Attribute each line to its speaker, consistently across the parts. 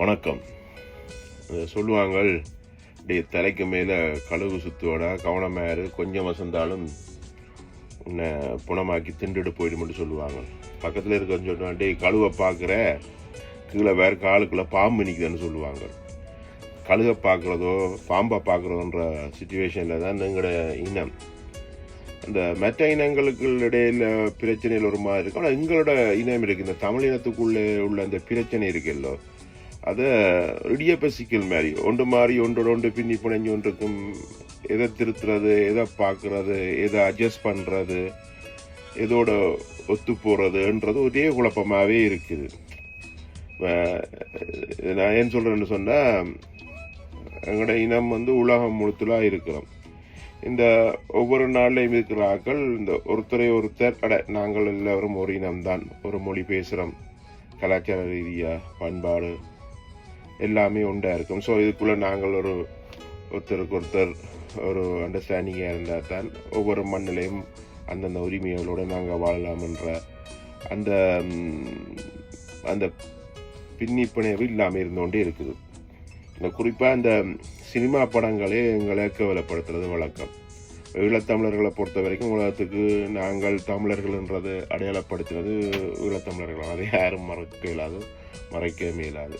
Speaker 1: வணக்கம். சொல்லுவாங்க, தலைக்கு மேலே கழுவு சுத்தோட கவனமாரு, கொஞ்சம் வசந்தாலும் உன்னை புணமாக்கி திண்டுட்டு போயிடும்னு சொல்லுவாங்க. பக்கத்தில் இருக்கன்னு சொல்லுவாங்க, கழுவை பார்க்குற கீழே வேறு காலுக்குள்ளே பாம்பு நிற்குதுன்னு சொல்லுவாங்க. கழுவை பார்க்குறதோ பாம்பை பார்க்குறோன்ற சுச்சுவேஷனில் தான் எங்களோட இனம். அந்த மற்ற இனங்களுக்கு இடையில பிரச்சனைகள் ஒரு மாதிரி இருக்கும். ஆனால் எங்களோட இனம் இருக்குது, இந்த தமிழ் இனத்துக்குள்ளே உள்ள அந்த பிரச்சனை இருக்குல்லோ, அதை இடியப்பசிக்கல் மாதிரி ஒன்று மாதிரி ஒன்றோட ஒன்று பின்னி புனைஞ்சு ஒன்றுக்கும் எதை திருத்துறது, எதை பார்க்குறது, எதை அட்ஜஸ்ட் பண்ணுறது, எதோட ஒத்து போகிறதுன்றது ஒரே குழப்பமாகவே இருக்குது. நான் ஏன் சொல்கிறேன்னு சொன்னால், எங்களோட இனம் உலகம் முழுத்தலாக இருக்கிறோம். இந்த ஒவ்வொரு நாள்லையும் இருக்கிற ஆக்கள் இந்த ஒருத்தரை ஒருத்தர் நாங்கள் எல்லாரும் ஒரு இனம்தான், ஒரு மொழி பேசுகிறோம், கலாச்சார ரீதியாக பண்பாடு எல்லாமே உண்டாக இருக்கும். ஸோ இதுக்குள்ளே நாங்கள் ஒருத்தருக்கு ஒருத்தர் ஒரு அண்டர்ஸ்டாண்டிங்காக இருந்தால் தான் ஒவ்வொரு மண்ணிலையும் அந்தந்த உரிமைகளோடு நாங்கள் வாழலாம்ன்ற அந்த அந்த பின்னிப்பிணைவு இல்லாமல் இருந்தோண்டே இருக்குது. இந்த குறிப்பாக இந்த சினிமா படங்களே எங்களை கேவலப்படுத்துறது வழக்கம். ஈழத்தமிழர்களை பொறுத்த வரைக்கும் உலகத்துக்கு நாங்கள் தமிழர்கள்ன்றது அடையாளப்படுத்தினது ஈழத்தமிழர்கள். அதை யாரும் மறைக்கவே இயலாது.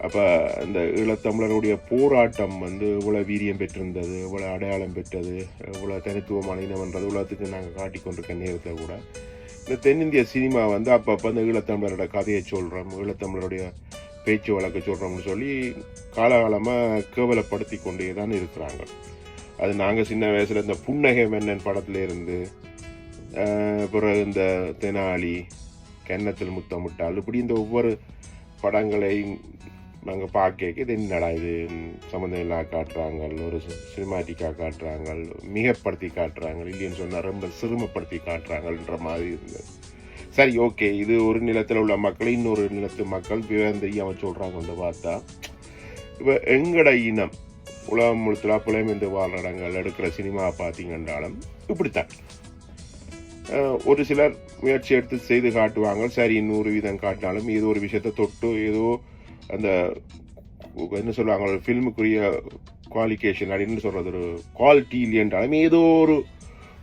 Speaker 1: அப்போ இந்த ஈழத்தமிழருடைய போராட்டம் இவ்வளோ வீரியம் பெற்றிருந்தது, இவ்வளோ அடையாளம் பெற்றது, இவ்வளோ தனித்துவமான இனம்ன்றது உலகத்துக்கு நாங்கள் காட்டிக்கொண்டிருக்க நேரத்தை கூட இந்த தென்னிந்திய சினிமா அப்பப்போ இந்த ஈழத்தமிழரோட கதையை சொல்கிறோம், ஈழத்தமிழருடைய பேச்சு வழக்க சொல்கிறோம்னு சொல்லி காலகாலமாக கேவலப்படுத்தி கொண்டே தான் இருக்கிறாங்க. அது நாங்கள் சின்ன வயசில் இந்த புன்னகை மன்னன் படத்துல இருந்து பிறகு இந்த தெனாலி, கன்னத்தில் முத்தமிட்டால், இப்படி இந்த ஒவ்வொரு படங்களையும் நாங்கள் பார்க்க இது என்னடா இது சம்மந்தம் எல்லாம் காட்டுறாங்க, ஒரு சினிமாட்டிக்காக காட்டுறாங்க, மிகப்படுத்தி காட்டுறாங்க, இல்லைன்னு சொன்னால் ரொம்ப சிறுமப்படுத்தி காட்டுறாங்கன்ற மாதிரி இருந்தது. சரி, ஓகே, இது ஒரு நிலத்தில் உள்ள மக்களை இன்னொரு நிலத்து மக்கள் விவரம் தெரியாமல் சொல்கிறாங்க. பார்த்தா இப்போ எங்கட இனம் உலகம் முழுத்தலா புலமைந்து வாழ்ற இடங்கள் எடுக்கிற சினிமாவை பார்த்தீங்கன்றாலும் இப்படித்தான். ஒரு சிலர் முயற்சி எடுத்து செய்து காட்டுவாங்க. சரி, 100% காட்டினாலும் ஏதோ ஒரு விஷயத்தை தொட்டு ஏதோ அந்த என்ன சொல்லுவாங்க, ஒரு ஃபில்முக்குரிய குவாலிஃபிகேஷன் அப்படின்னு சொல்கிறது, ஒரு குவாலிட்டி இல்லைன்றாலும் ஏதோ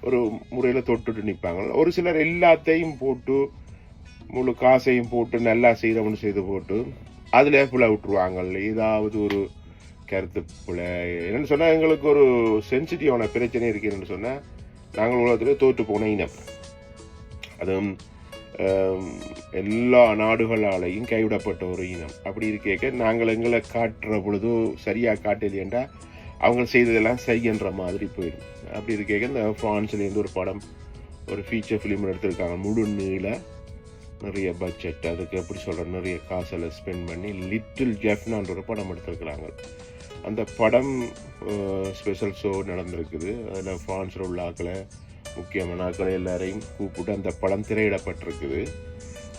Speaker 1: ஒரு முறையில் தொட்டுட்டு நிற்பாங்க. ஒரு சிலர் எல்லாத்தையும் போட்டு முழு காசையும் போட்டு நல்லா செய்தவனு செய்து போட்டு அதில் புல விட்டுருவாங்க. ஏதாவது ஒரு கருத்து புல என்னென்னு சொன்னால், எங்களுக்கு ஒரு சென்சிட்டிவான பிரச்சனை இருக்குன்னு சொன்னால், நாங்கள் உலகத்தில் தோற்று போன இனம். அதுவும் எல்லா நாடுகளாலையும் கைவிடப்பட்ட ஒரு இனம். அப்படி இருக்க நாங்கள் எங்களை காட்டுற பொழுது சரியாக காட்டலையேண்டா அவங்க செய்ததெல்லாம் செய்கின்ற மாதிரி போயிடும். அப்படி இருக்க இந்த ஃப்ரான்ஸ்லேருந்து ஒரு படம், ஒரு ஃபீச்சர் ஃபிலிம் எடுத்திருக்காங்க, முழு நீள, நிறைய பட்ஜெட், அதுக்கு எப்படி சொல்கிற நிறைய காசெல்லாம் ஸ்பெண்ட் பண்ணி லிட்டில் ஜெஃப்னான்ற ஒரு படம் எடுத்திருக்கிறாங்க. அந்த படம் ஸ்பெஷல் ஷோ நடந்திருக்குது. அதில் ஃப்ரான்ஸில் உள்ள ஆக்களை, முக்கியமான ஆக்களை எல்லாரையும் கூப்பிட்டு அந்த படம் திரையிடப்பட்டிருக்குது.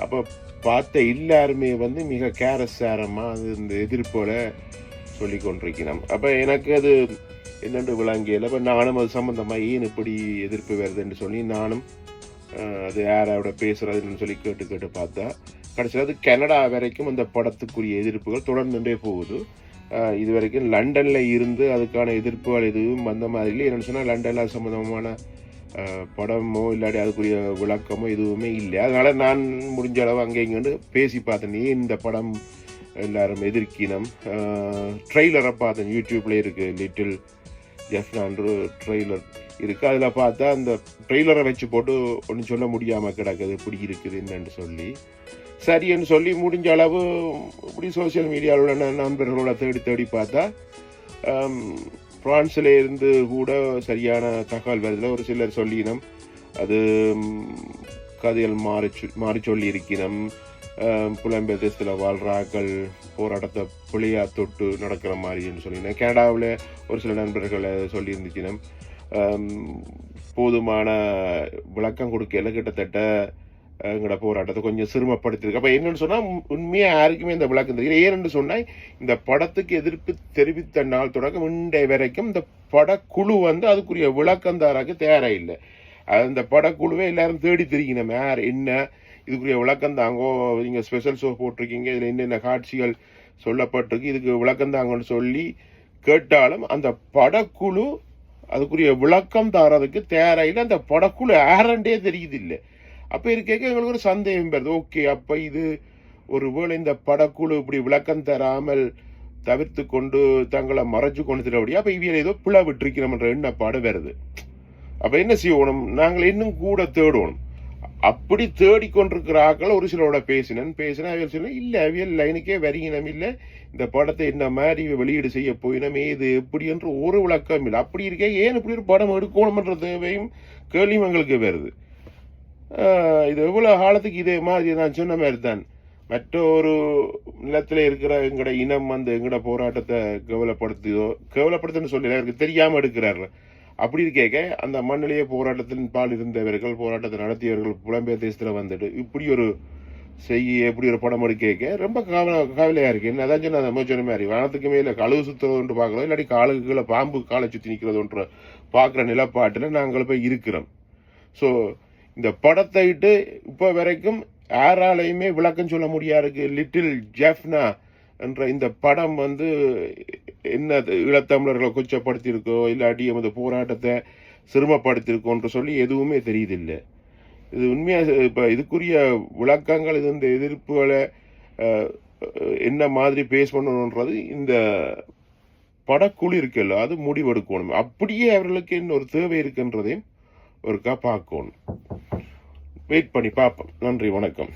Speaker 1: அப்போ பார்த்த எல்லாருமே மிக கேரசாரமாக அது இந்த எதிர்ப்போட சொல்லி கொண்டிருக்கிறோம். அப்போ எனக்கு அது என்னென்று விளங்கியல. இப்போ நானும் அது சம்மந்தமாக ஏன் இப்படி எதிர்ப்பு வருதுன்னு சொல்லி நானும் அது யாரோட பேசுகிறதுன்னு சொல்லி கேட்டு பார்த்தா, கடைசியில் அது கனடா வரைக்கும் அந்த படத்துக்குரிய எதிர்ப்புகள் தொடர்ந்துட்டே போகுது. இது வரைக்கும் லண்டனில் இருந்து அதுக்கான எதிர்ப்புகள் எதுவும் வந்த மாதிரி இல்லை. என்னென்னு சொன்னால், லண்டனில் அது சம்மந்தமான படமோ இல்லாட்டி அதுக்குரிய விளக்கமோ எதுவுமே இல்லை. அதனால் நான் முடிஞ்ச அளவு அங்கே இங்கேன்னு பேசி பார்த்தேன், ஏன் இந்த படம் எல்லாரும் எதிர்க்கினம். ட்ரெய்லரை பார்த்தேன், யூடியூப்லேயே இருக்குது, லிட்டில் ஜெஃப்னான்ற ட்ரெய்லர் இருக்குது. அதில் பார்த்தா அந்த ட்ரெய்லரை வச்சு போட்டு ஒன்றும் சொல்ல முடியாமல் கிடக்குது, இப்படி இருக்குது என்னன்னு சொல்லி. சரின்னு சொல்லி முடிஞ்ச அளவு இப்படி சோசியல் மீடியாவோட நண்பர்களோட தேடி பார்த்தா ஃப்ரான்ஸில் இருந்து கூட சரியான தகவல் வருதில். ஒரு சிலர் சொல்லினோம் அது கதைகள் மாறி சொல்லி இருக்கணும், புலம்பெயர் தேசத்தில் வாழ்றாக்கள் போராட்டத்தை புளியா தொட்டு நடக்கிற மாதிரின்னு சொல்லினேன். கனடாவில் ஒரு சில நண்பர்களை சொல்லியிருந்துச்சுன்னா போதுமான விளக்கம் கொடுக்கல, கிட்டத்தட்ட எங்களோட போராட்டத்தை கொஞ்சம் சிறுமப்படுத்திருக்கு. அப்போ என்னன்னு சொன்னால், உண்மையாக யாருக்குமே இந்த விளக்கம் தெரியல. ஏன்னு சொன்னால், இந்த படத்துக்கு எதிர்ப்பு தெரிவித்த நாள் தொடக்கம் இன்றைய வரைக்கும் இந்த படக்குழு அதுக்குரிய விளக்கம் தராக்கு தயாராக இல்லை. அந்த படக்குழுவே எல்லாரும் தேடி தெரிக்கணும், யார் என்ன இதுக்குரிய விளக்கம் தாங்கோ, நீங்கள் ஸ்பெஷல் ஷோ போட்டிருக்கீங்க, இதில் என்னென்ன காட்சிகள் சொல்லப்பட்டிருக்கு, இதுக்கு விளக்கம் தாங்கன்னு சொல்லி கேட்டாலும் அந்த படக்குழு அதுக்குரிய விளக்கம் தரதுக்கு தயாராகிட்டு அந்த படக்குழு யாரண்டே தெரியுது இல்லை. அப்போ இருக்க எங்களுக்கு ஒரு சந்தேகம் வருது. ஓகே, அப்போ இது ஒருவேளை இந்த படக்குழு இப்படி விளக்கம் தராமல் தவிர்த்து கொண்டு தங்களை மறைச்சு கொண்டு தரபடியா அப்போ இவியல் ஏதோ பிழை விட்டுருக்கிறோம்ன்ற எண்ணப்பாடு வருது. அப்போ என்ன செய்யணும், நாங்கள் இன்னும் கூட தேடணும். அப்படி தேடிக்கொண்டிருக்கிற ஆக்கள் ஒரு சிலரோட பேசினேன் அவியல் சொன்ன இல்லை, அவியல் லைனுக்கே வரியினம் இல்லை, இந்த படத்தை என்ன மாதிரி வெளியீடு செய்ய போயினோம், ஏது எப்படி என்று ஒரு விளக்கம் இல்லை. அப்படி இருக்கே ஏன் இப்படி ஒரு படம் எடுக்கணும்ன்ற தேவையும் கேள்வியும் எங்களுக்கு வருது. இது எவ்வளோ காலத்துக்கு இதே மாதிரி நான் சொன்ன மாதிரி தான் மற்ற ஒரு நிலத்தில் இருக்கிற எங்களோட இனம் வந்து எங்களோட போராட்டத்தை கேவலப்படுத்துன்னு சொல்லி அவருக்கு தெரியாமல் எடுக்கிறார்கள். அப்படி கேட்க அந்த மண்ணிலேயே போராட்டத்தின் பால் இருந்தவர்கள், போராட்டத்தை நடத்தியவர்கள் புலம்பெயர் தேசத்தில் வந்துட்டு இப்படி ஒரு எப்படி ஒரு படம் எடுக்க ரொம்ப கவலையாக இருக்குது. என்ன அதான் சொன்ன நம்ம சொன்ன மாதிரி வானத்துக்கு மேலே கழுவு சுற்றுறது ஒன்று பார்க்குறோம், இல்லாட்டி காலுக்குள்ள பாம்பு காலை சுற்றி நிற்கிறது ஒன்று பார்க்குற நிலப்பாட்டில் நாங்கள் போய் இருக்கிறோம். ஸோ இந்த படத்தை இட்டு இப்போ வரைக்கும் யாராலையுமே விளக்கம் சொல்ல முடியாது. லிட்டில் ஜெஃப்னா என்ற இந்த படம் வந்து என்ன ஈழத்தமிழர்களை கொச்சப்படுத்தியிருக்கோ இல்லாட்டி எமது போராட்டத்தை சிறுமப்படுத்தியிருக்கோன்ற சொல்லி எதுவுமே தெரியுதில்லை. இது உண்மையாக இப்போ இதுக்குரிய விளக்கங்கள் இது இந்த எதிர்ப்புகளை என்ன மாதிரி பேஸ் பண்ணணுன்றது இந்த படக்குழு இருக்குல்ல அது முடிவெடுக்கணும். அப்படியே அவர்களுக்கு இன்னொரு தேவை இருக்குன்றதையும் ஒருக்கா பார்க்கணும். வெயிட் பண்ணி பார்ப்போம். நன்றி, வணக்கம்.